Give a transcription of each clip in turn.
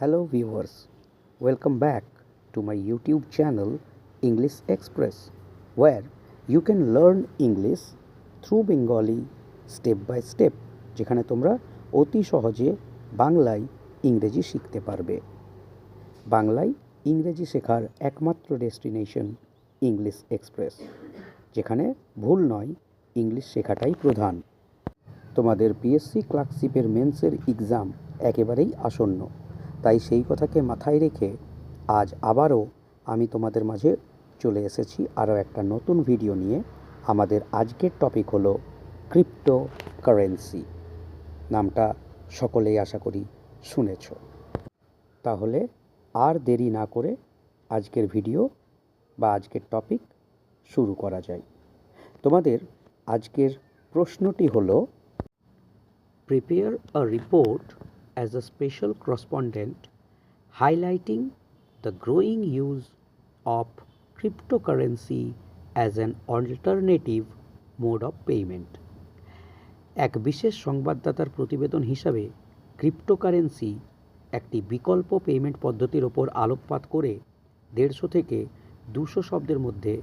Hello viewers, welcome back to my YouTube channel English Express, where you can learn English through Bengali step by step, যেখানে তোমরা অতি সহজে বাংলায় ইংরেজি শিখতে পারবে। বাংলায় ইংরেজি শেখার একমাত্র ডেস্টিনেশন ইংলিশ এক্সপ্রেস, যেখানে ভুল নয়, ইংলিশ শেখাটাই প্রধান। তোমাদের পিএসসি ক্লার্কশিপের মেন্সের এক্সাম একেবারেই আসন্ন, তাই সেই কথাকে মাথায় রেখে আজ আবারও আমি তোমাদের মাঝে চলে এসেছি আরও একটা নতুন ভিডিও নিয়ে। আমাদের আজকের টপিক হলো ক্রিপ্টো কারেন্সি। নামটা সকলেই আশা করি শুনেছ। তাহলে আর দেরি না করে আজকের ভিডিও বা আজকের টপিক শুরু করা যায়। তোমাদের আজকের প্রশ্নটি হলো, prepare a report as a special correspondent highlighting the growing use of cryptocurrency as an alternative mode of payment. এক বিশেষ সংবাদদাতার প্রতিবেদন হিসাবে ক্রিপ্টোকারেন্সি একটি বিকল্প পেমেন্ট পদ্ধতির ওপর আলোকপাত করে 150 থেকে 200 শব্দের মধ্যে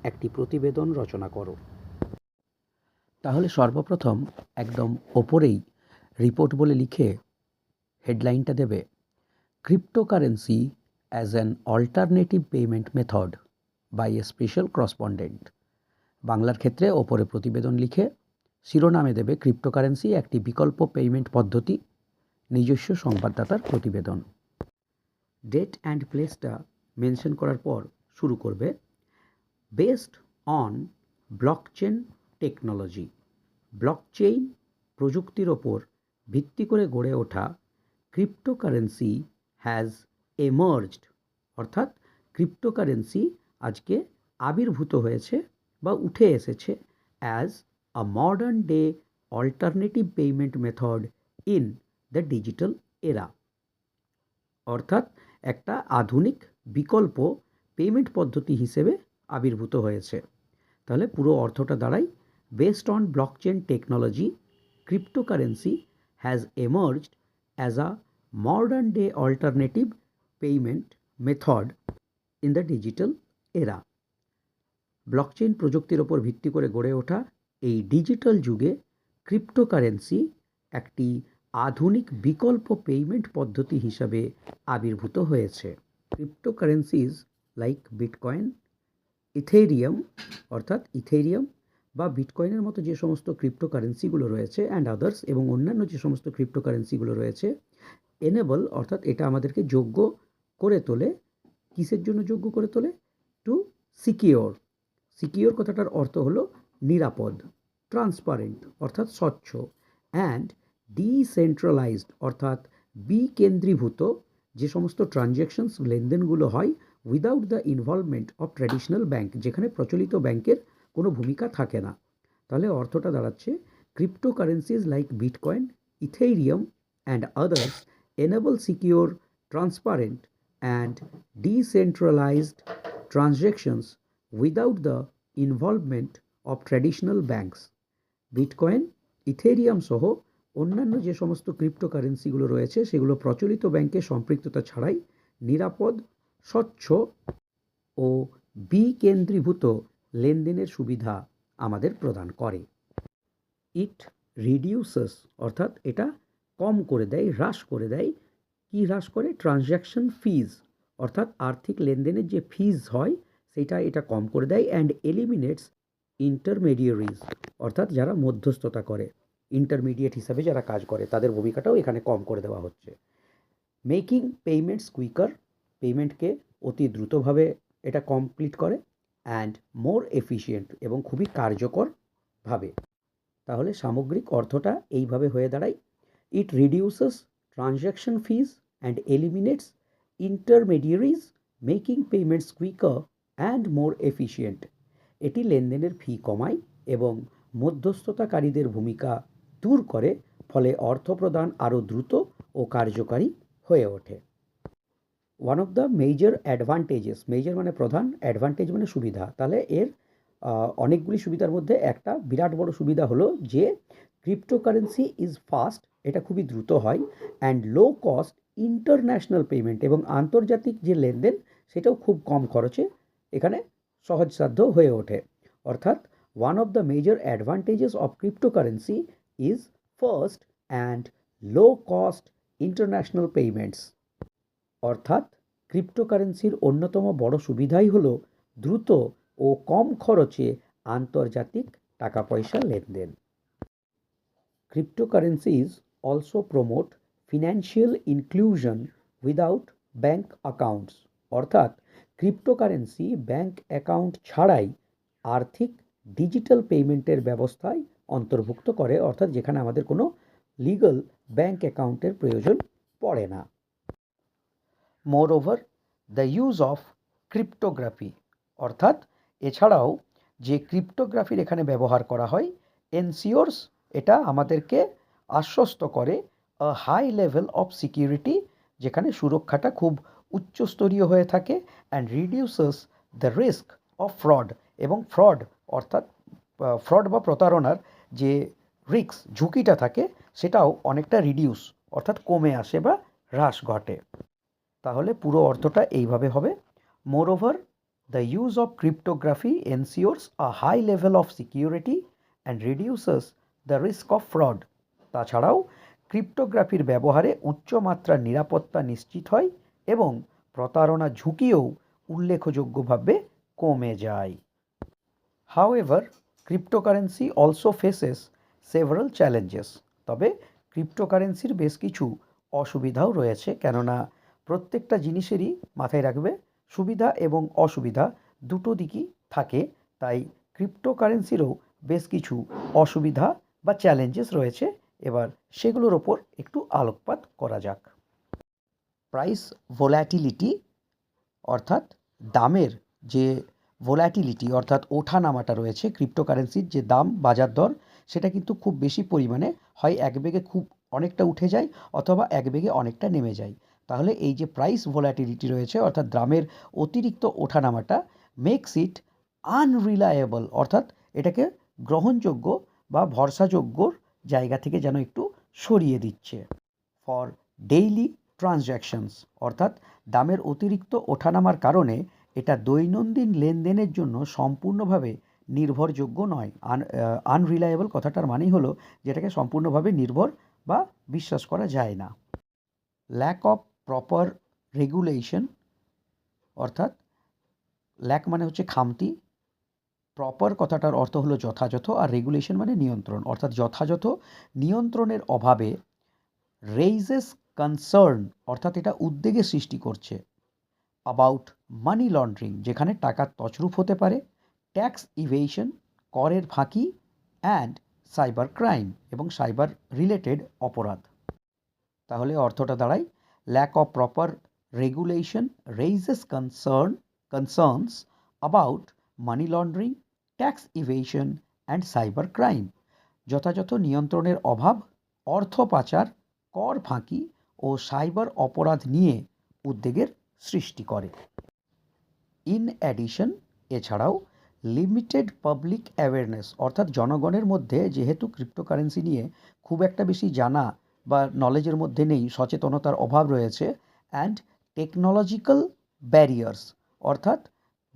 একটি প্রতিবেদন রচনা করো। তাহলে সর্বপ্রথম একদম ওপরেই রিপোর্ট বলে লিখে হেডলাইনটা দেবে, cryptocurrency as an alternative payment method by a special correspondent. বাংলার ক্ষেত্রে ওপরে প্রতিবেদন লিখে শিরোনামে দেবে ক্রিপ্টোকারেন্সি একটি বিকল্প পেমেন্ট পদ্ধতি, নিজস্ব সংবাদদাতার প্রতিবেদন। ডেট অ্যান্ড প্লেসটা মেনশন করার পর শুরু করবে, based on blockchain technology. Blockchain প্রযুক্তির ওপর ভিত্তি করে গড়ে ওঠা ক্রিপ্টোকারেন্সি হ্যাজ এমার্জড, অর্থাৎ ক্রিপ্টোকারেন্সি আজকে আবির্ভূত হয়েছে বা উঠে এসেছে as a modern day alternative payment method in the digital এরা, অর্থাৎ একটা আধুনিক বিকল্প পেমেন্ট পদ্ধতি হিসেবে আবির্ভূত হয়েছে। তাহলে পুরো অর্থটা দাঁড়ায়, based on blockchain technology, cryptocurrency has emerged as a modern day alternative payment method in the digital era. Blockchain প্রযুক্তির ওপর ভিত্তি করে গড়ে ওঠা এই ডিজিটাল যুগে ক্রিপ্টোকারেন্সি একটি আধুনিক বিকল্প পেমেন্ট পদ্ধতি হিসাবে আবির্ভূত হয়েছে। ক্রিপ্টোকারেন্সিজ লাইক বিটকয়েন, ইথেরিয়াম, অর্থাৎ ইথেরিয়াম বা বিটকয়েনের মতো যে সমস্ত ক্রিপ্টোকারেন্সিগুলো রয়েছে অ্যান্ড আদার্স, এবং অন্যান্য যে সমস্ত ক্রিপ্টোকারেন্সিগুলো রয়েছে, এনেবল, অর্থাৎ এটা আমাদেরকে যোগ্য করে তোলে। কিসের জন্য যোগ্য করে তোলে? Two secure. সিকিওর কথাটার অর্থ হলো নিরাপদ, ট্রান্সপারেন্ট অর্থাৎ স্বচ্ছ, অ্যান্ড ডিসেন্ট্রালাইজড অর্থাৎ বিকেন্দ্রীভূত যে সমস্ত ট্রানজ্যাকশনস লেনদেনগুলো হয় without the involvement of traditional bank, যেখানে প্রচলিত ব্যাংকের কোনো ভূমিকা থাকে না। তাহলে অর্থটা দাঁড়াচ্ছে, cryptocurrencies like Bitcoin, Ethereum and others enable secure, transparent and decentralised transactions without the involvement of traditional banks. Bitcoin, Ethereum সহ অন্যান্য যে সমস্ত ক্রিপ্টোকারেন্সিগুলো রয়েছে সেগুলো প্রচলিত ব্যাংকের সম্পৃক্ততা ছাড়াই নিরাপদ, স্বচ্ছ ও বিকেন্দ্রীভূত লেনদেনের সুবিধা আমাদের প্রদান করে। ইট রিডিউসেস, অর্থাৎ এটা কম করে দেয়, হ্রাস করে দেয়। কি হ্রাস করে? ট্রানজ্যাকশন ফিজ, অর্থাৎ আর্থিক লেনদেনের যে ফিজ হয় সেটা এটা কম করে দেয়। অ্যান্ড এলিমিনেটস ইন্টারমিডিয়ারিজ, অর্থাৎ যারা মধ্যস্থতা করে, ইন্টারমিডিয়েট হিসাবে যারা কাজ করে, তাদের ভূমিকাটাও এখানে কম করে দেওয়া হচ্ছে। মেকিং পেমেন্টস কুইকার, পেমেন্টকে অতি দ্রুতভাবে এটা কমপ্লিট করে। অ্যান্ড মোর এফিশিয়েন্ট, এবং খুবই কার্যকরভাবে। তাহলে সামগ্রিক অর্থটা এইভাবে হয়ে দাঁড়ায়, ইট reduces transaction fees and eliminates intermediaries, making payments quicker and more efficient. এটি লেনদেনের ফি কমায় এবং মধ্যস্থতাকারীদের ভূমিকা দূর করে, ফলে অর্থ প্রদান আরও দ্রুত ও কার্যকারী হয়ে ওঠে। One of the major advantages, major মানে প্রধান, অ্যাডভান্টেজ মানে সুবিধা। তাহলে এর অনেকগুলি সুবিধার মধ্যে একটা বিরাট বড় সুবিধা হলো যে ক্রিপ্টোকারেন্সি ইজ ফাস্ট, এটা খুবই দ্রুত হয়, and low cost international payment এবং আন্তর্জাতিক যে লেনদেন সেটাও খুব কম খরচে এখানে সহজসাধ্য হয়ে ওঠে। অর্থাৎ one of the major advantages of cryptocurrency is first and low cost international payments. অর্থাৎ ক্রিপ্টোকারেন্সির অন্যতম বড় সুবিধাই হলো দ্রুত ও কম খরচে আন্তর্জাতিক টাকা পয়সা লেনদেন। Cryptocurrencies also promote financial inclusion without bank accounts। অর্থাৎ ক্রিপ্টোকারেন্সি ব্যাংক অ্যাকাউন্ট ছাড়াই আর্থিক ডিজিটাল পেমেন্টের ব্যবস্থায় অন্তর্ভুক্ত করে, অর্থাৎ যেখানে আমাদের কোনো লিগ্যাল ব্যাংক অ্যাকাউন্টের প্রয়োজন পড়ে না। Moreover the use of cryptography, অর্থাৎ এছাড়াও যে ক্রিপ্টোগ্রাফির এখানে ব্যবহার করা হয় এনসিওরস, এটা আমাদেরকে আশ্বস্ত করে আ হাই লেভেল অফ সিকিউরিটি, যেখানে সুরক্ষাটা খুব উচ্চস্তরীয় হয়ে থাকে, and reduces the risk of fraud, এবং ফ্রড অর্থাৎ ফ্রড বা প্রতারণার যে রিস্ক ঝুঁকিটা থাকে সেটাও অনেকটা রিডিউস অর্থাৎ কমে আসে বা হ্রাস ঘটে। তাহলে পুরো অর্থটা এইভাবে হবে, moreover the use of cryptography ensures a high level of security and reduces the risk of fraud. তাছাড়াও ক্রিপ্টোগ্রাফির ব্যবহারে উচ্চমাত্রার নিরাপত্তা নিশ্চিত হয় এবং প্রতারণা ঝুঁকিও উল্লেখযোগ্যভাবে কমে যায়। However cryptocurrency also faces several challenges. তবে ক্রিপ্টোকারেন্সির বেশ কিছু অসুবিধাও রয়েছে, কেননা প্রত্যেকটা জিনিসেরই মাথায় রাখবে সুবিধা এবং অসুবিধা দুটো দিকই থাকে, তাই ক্রিপ্টোকারেন্সিরও বেশ কিছু অসুবিধা বা চ্যালেঞ্জেস রয়েছে। এবার সেগুলোর ওপর একটু আলোকপাত করা যাক। প্রাইস ভোল্যাটিলিটি, অর্থাৎ দামের যে ভোল্যাটিলিটি অর্থাৎ ওঠানামাটা রয়েছে ক্রিপ্টোকারেন্সির যে দাম বাজার দর, সেটা কিন্তু খুব বেশি পরিমাণে হয় একবেগে খুব অনেকটা উঠে যায় অথবা একবেগে অনেকটা নেমে যায়। তাহলে এই যে প্রাইস ভোল্যাটিলিটি রয়েছে অর্থাৎ দামের অতিরিক্ত ওঠানামাটা মেক্স ইট আনরিলায়েবল, অর্থাৎ এটাকে গ্রহণযোগ্য বা ভরসাযোগ্যর জায়গা থেকে যেন একটু সরিয়ে দিচ্ছে। ফর ডেইলি ট্রানজ্যাকশনস, অর্থাৎ দামের অতিরিক্ত ওঠানামার কারণে এটা দৈনন্দিন লেনদেনের জন্য সম্পূর্ণভাবে নির্ভরযোগ্য নয়। আনরিলায়েবল কথাটার মানেই হলো যেটাকে সম্পূর্ণভাবে নির্ভর বা বিশ্বাস করা যায় না। ল্যাক অফ প্রপার রেগুলেশন, অর্থাৎ ল্যাক মানে হচ্ছে খামতি, প্রপার কথাটার অর্থ হলো যথাযথ, আর রেগুলেশন মানে নিয়ন্ত্রণ, অর্থাৎ যথাযথ নিয়ন্ত্রণের অভাবে রেইজেস কনসার্ন, অর্থাৎ এটা উদ্বেগের সৃষ্টি করছে অ্যাবাউট মানি লন্ডারিং, যেখানে টাকার তছরূপ হতে পারে, ট্যাক্স ইভেশন করের ফাঁকি, অ্যান্ড সাইবার ক্রাইম এবং সাইবার রিলেটেড অপরাধ। তাহলে অর্থটা দাঁড়ায় lack of proper regulation raises concerns about money laundering, tax evasion and cyber crime. যথাযথ নিয়ন্ত্রণের অভাব অর্থ পাচার, কর ফাঁকি ও সাইবার অপরাধ নিয়ে উদ্বেগের সৃষ্টি করে। ইন অ্যাডিশন, এছাড়াও লিমিটেড পাবলিক অ্যাওয়ারনেস, অর্থাৎ জনগণের মধ্যে যেহেতু ক্রিপ্টোকারেন্সি নিয়ে খুব একটা বেশি জানা বা নলেজের মধ্যে নেই, সচেতনতার অভাব রয়েছে, অ্যান্ড টেকনোলজিক্যাল ব্যারিয়ার্স, অর্থাৎ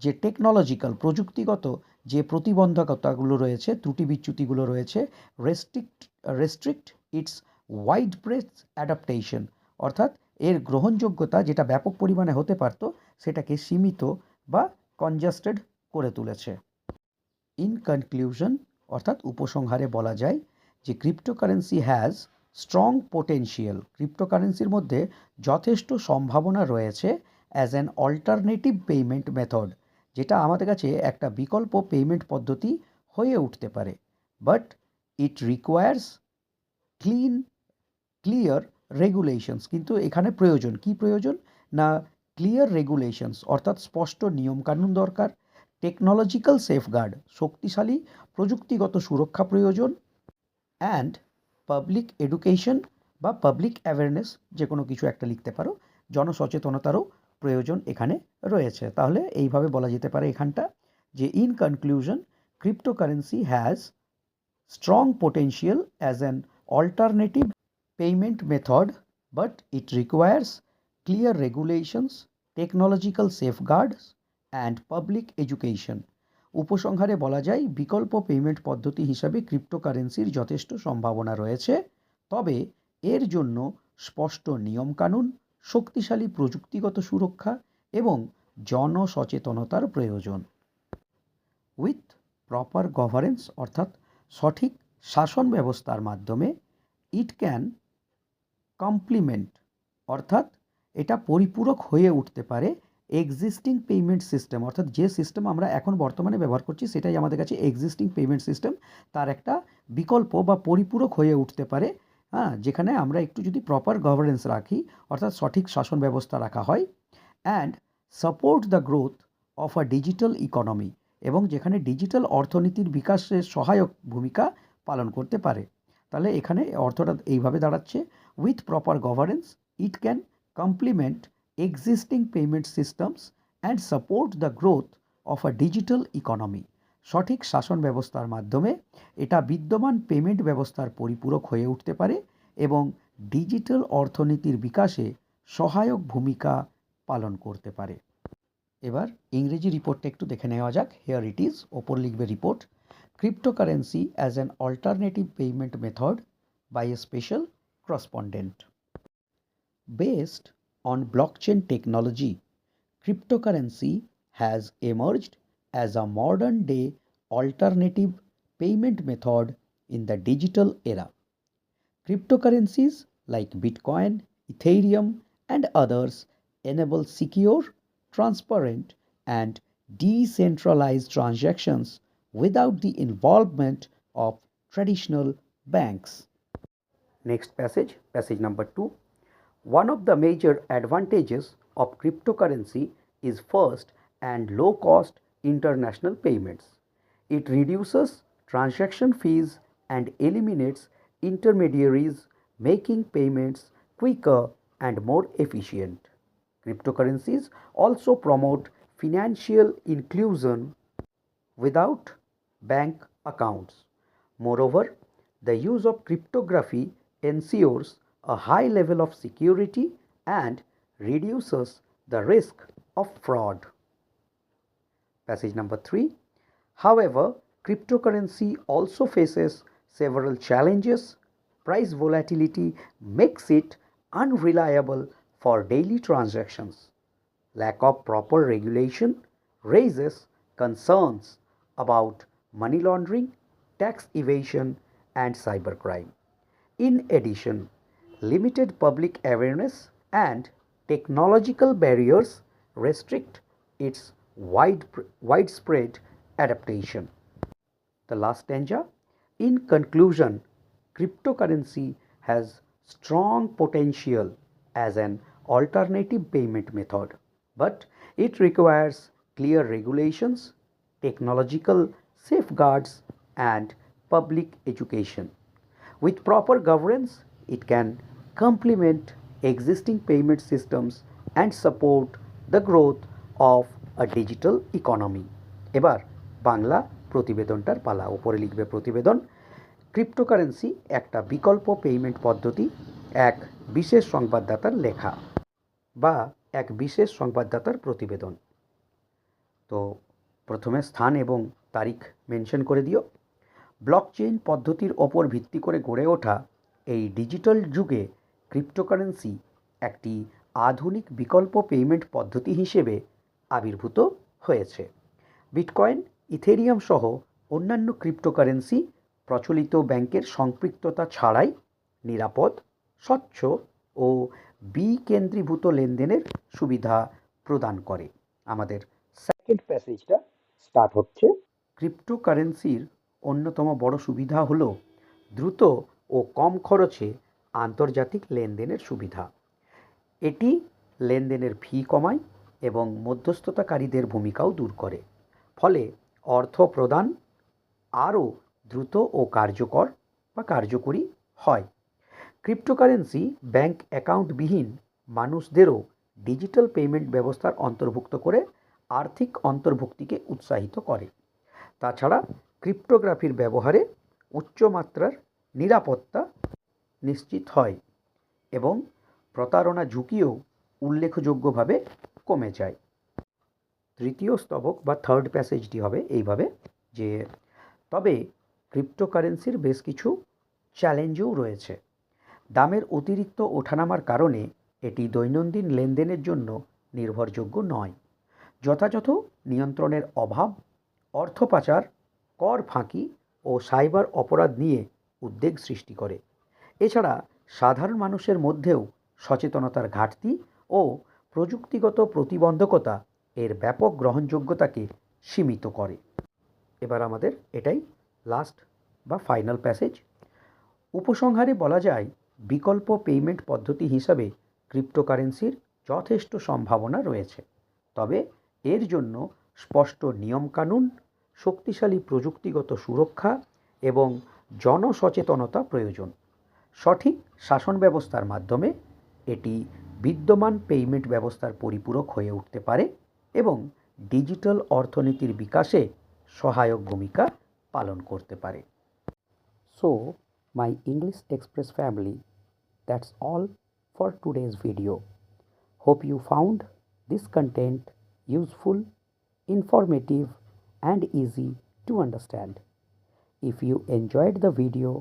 যে টেকনোলজিক্যাল প্রযুক্তিগত যে প্রতিবন্ধকতাগুলো রয়েছে, ত্রুটি বিচ্যুতিগুলো রয়েছে, restrict its wide breadth adaptation, অর্থাৎ এর গ্রহণযোগ্যতা যেটা ব্যাপক পরিমাণে হতে পারত সেটাকে সীমিত বা কনজাস্টেড করে তুলেছে। ইন কনক্লুশন, অর্থাৎ উপসংহারে বলা যায় যে ক্রিপ্টোকারেন্সি হ্যাজ স্ট্রং পোটেনশিয়াল, ক্রিপ্টোকারেন্সির মধ্যে যথেষ্ট সম্ভাবনা রয়েছে as an alternative payment method, যেটা আমাদের কাছে একটা বিকল্প পেমেন্ট পদ্ধতি হয়ে উঠতে পারে। But it requires clear regulations, কিন্তু এখানে প্রয়োজন কি প্রয়োজন না ক্লিয়ার রেগুলেশনস, অর্থাৎ স্পষ্ট নিয়মকানুন দরকার, টেকনোলজিক্যাল সেফগার্ড শক্তিশালী প্রযুক্তিগত সুরক্ষা প্রয়োজন, অ্যান্ড পাবলিক এডুকেশন বা পাবলিক অ্যাওয়ারনেস, যে কোনো কিছু একটা লিখতে পারো, জনসচেতনতারও প্রয়োজন এখানে রয়েছে। তাহলে এইভাবে বলা যেতে পারে এখানটা যে in conclusion cryptocurrency has strong potential as an alternative payment method but it requires clear regulations, technological safeguards and public education. উপসংহারে বলা যায় বিকল্প পেমেন্ট পদ্ধতি হিসাবে ক্রিপ্টোকারেন্সির যথেষ্ট সম্ভাবনা রয়েছে, তবে এর জন্য স্পষ্ট নিয়মকানুন, শক্তিশালী প্রযুক্তিগত সুরক্ষা এবং জনসচেতনতার প্রয়োজন। উইথ প্রপার গভর্নেন্স অর্থাৎ সঠিক শাসন ব্যবস্থার মাধ্যমে ইট ক্যান কমপ্লিমেন্ট অর্থাৎ এটা পরিপূরক হয়ে উঠতে পারে এক্সিস্টিং পেমেন্ট সিস্টেম, অর্থাৎ যে সিস্টেম আমরা এখন বর্তমানে ব্যবহার করছি সেটাই আমাদের কাছে এক্সিস্টিং পেমেন্ট সিস্টেম, তার একটা বিকল্প বা পরিপূরক হয়ে উঠতে পারে। হ্যাঁ, যেখানে আমরা একটু যদি প্রপার গভর্নেন্স রাখি অর্থাৎ সঠিক শাসন ব্যবস্থা রাখা হয়, and support the growth of a digital economy, এবং যেখানে ডিজিটাল অর্থনীতির বিকাশের সহায়ক ভূমিকা পালন করতে পারে। তাহলে এখানে অর্থটা এইভাবে দাঁড়াচ্ছে, with proper governance it can complement existing payment systems and support the growth of a digital economy. সঠিক শাসন ব্যবস্থার মাধ্যমে এটা বিদ্যমান পেমেন্ট ব্যবস্থার পরিপূরক হয়ে উঠতে পারে এবং ডিজিটাল অর্থনীতির বিকাশে সহায়ক ভূমিকা পালন করতে পারে। এবার ইংরেজি রিপোর্টটা একটু দেখে নেওয়া যাক। হেয়ার ইট ইজ, ওপর লিখবে report, cryptocurrency as an alternative payment method by a special correspondent. Based on blockchain technology, cryptocurrency has emerged as a modern-day alternative payment method in the digital era. Cryptocurrencies like Bitcoin, Ethereum, and others enable secure, transparent, and decentralized transactions without the involvement of traditional banks. Next passage, passage number 2. One of the major advantages of cryptocurrency is fast and low-cost international payments. It reduces transaction fees and eliminates intermediaries, making payments quicker and more efficient. Cryptocurrencies also promote financial inclusion without bank accounts. Moreover, the use of cryptography ensures a high level of security and reduces the risk of fraud. Passage number 3. However, cryptocurrency also faces several challenges. Price volatility makes it unreliable for daily transactions. Lack of proper regulation raises concerns about money laundering, tax evasion, and cybercrime. In addition, limited public awareness and technological barriers restrict its widespread adaptation. The last stanza. In conclusion, cryptocurrency has strong potential as an alternative payment method, but it requires clear regulations, technological safeguards, and public education. With proper governance, it can complement existing payment systems and support the growth of a digital economy. এবার বাংলা প্রতিবেদনটার পালা। উপরে লিখবে প্রতিবেদন, cryptocurrency একটা বিকল্প payment পদ্ধতি, এক বিশেষ সংবাদদাতার লেখা বা এক বিশেষ সংবাদদাতার প্রতিবেদন। তো প্রথমে স্থান এবং তারিখ মেনশন করে দিও। ব্লকচেইন পদ্ধতির ওপর ভিত্তি করে গড়ে ওঠা এই ডিজিটাল যুগে ক্রিপ্টোকারেন্সি একটি আধুনিক বিকল্প পেমেন্ট পদ্ধতি হিসেবে আবির্ভূত হয়েছে। বিটকয়েন, ইথেরিয়াম সহ অন্যান্য ক্রিপ্টোকারেন্সি প্রচলিত ব্যাংকের সম্পৃক্ততা ছাড়াই নিরাপদ, স্বচ্ছ ও বিকেন্দ্রীভূত লেনদেনের সুবিধা প্রদান করে। আমাদের সেকেন্ড প্যাসেজটা স্টার্ট হচ্ছে। ক্রিপ্টোকারেন্সির অন্যতম বড় সুবিধা হলো দ্রুত ও কম খরচে আন্তর্জাতিক লেনদেনের সুবিধা। এটি লেনদেনের ফি কমায় এবং মধ্যস্থতাকারীদের ভূমিকাও দূর করে, ফলে অর্থ প্রদান আরও দ্রুত ও কার্যকরী হয়। ক্রিপ্টোকারেন্সি ব্যাংক অ্যাকাউন্টবিহীন মানুষদেরও ডিজিটাল পেমেন্ট ব্যবস্থার অন্তর্ভুক্ত করে আর্থিক অন্তর্ভুক্তিকে উৎসাহিত করে। তাছাড়া ক্রিপ্টোগ্রাফির ব্যবহারে উচ্চমাত্রার নিরাপত্তা নিশ্চিত হয় এবং প্রতারণা ঝুঁকিও উল্লেখযোগ্যভাবে কমে যায়। তৃতীয় স্তবক বা থার্ড প্যাসেজটি হবে এইভাবে যে, তবে ক্রিপ্টোকারেন্সির বেশ কিছু চ্যালেঞ্জও রয়েছে। দামের অতিরিক্ত ওঠানামার কারণে এটি দৈনন্দিন লেনদেনের জন্য নির্ভরযোগ্য নয়। যথাযথ নিয়ন্ত্রণের অভাব, অর্থ পাচার, কর ফাঁকি ও সাইবার অপরাধ নিয়ে উদ্বেগ সৃষ্টি করে। এছাড়া সাধারণ মানুষের মধ্যেও সচেতনতার ঘাটতি ও প্রযুক্তিগত প্রতিবন্ধকতা এর ব্যাপক গ্রহণযোগ্যতাকে সীমিত করে। এবার আমাদের এটাই লাস্ট বা ফাইনাল প্যাসেজ। উপসংহারে বলা যায়, বিকল্প পেমেন্ট পদ্ধতি হিসাবে ক্রিপ্টোকারেন্সির যথেষ্ট সম্ভাবনা রয়েছে, তবে এর জন্য স্পষ্ট নিয়মকানুন, শক্তিশালী প্রযুক্তিগত সুরক্ষা এবং জনসচেতনতা প্রয়োজন। সঠিক শাসন ব্যবস্থার মাধ্যমে এটি বিদ্যমান পেমেন্ট ব্যবস্থার পরিপূরক হয়ে উঠতে পারে এবং ডিজিটাল অর্থনীতির বিকাশে সহায়ক ভূমিকা পালন করতে পারে। So, my English Express family, that's all for today's video. Hope you found this content useful, informative, and easy to understand. If you enjoyed the video,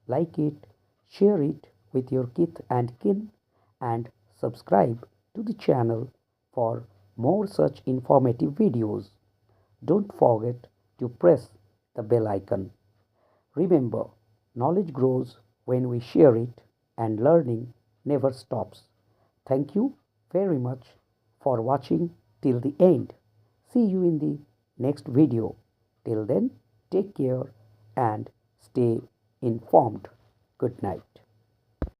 like it, share it with your kith and kin, and subscribe to the channel for more such informative videos. Don't forget to press the bell icon. Remember, knowledge grows when we share it, and learning never stops. Thank you very much for watching till the end. See you in the next video. Till then, take care and stay informed. Good night.